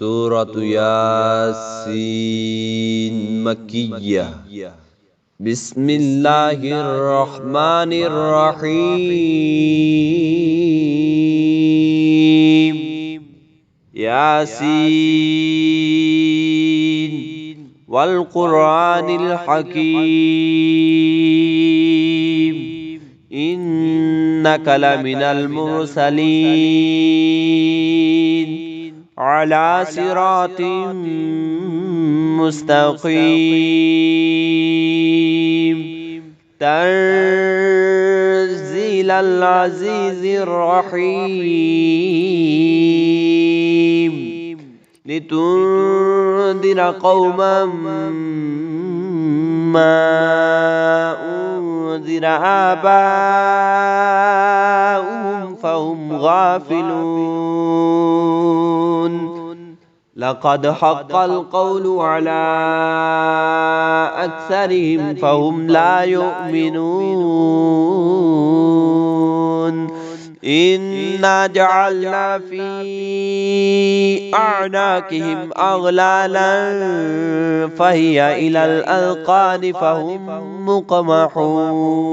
سورة ياسين مكية. بسم الله الرحمن الرحيم. ياسين والقرآن الحكيم إنك لمن المرسلين على صراط مستقيم تنزيل العزيز الرحيم لتنذر قوما ما أنذر آباؤهم فهم غافلون. لقد حق القول على أكثرهم فهم لا يؤمنون. إنا جعلنا في أعناقهم أغلالا فهي إلى الأذقان فهم مقمحون.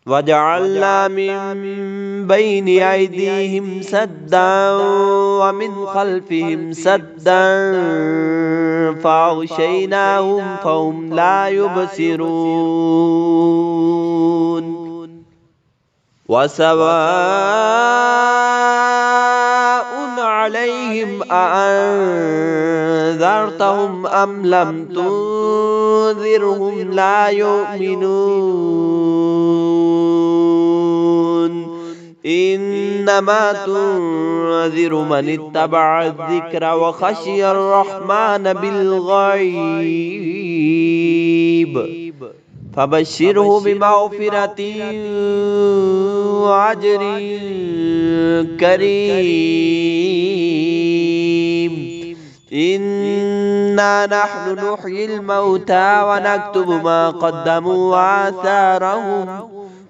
وجعلنا من بين أيديهم سدا ومن خلفهم سدا فأغشيناهم فهم لا يبصرون. وسواء عليهم أأنذرتهم أم لم تنذرهم لا يؤمنون. إنما تنذر من اتبع الذكر وخشي الرحمن بالغيب فبشره بمغفرة وأجر كريم. إنا نحن نحيي الموتى ونكتب ما قدموا وآثارهم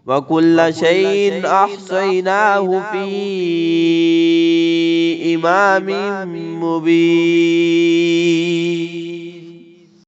وكل شيء أحصيناه في إمام مبين.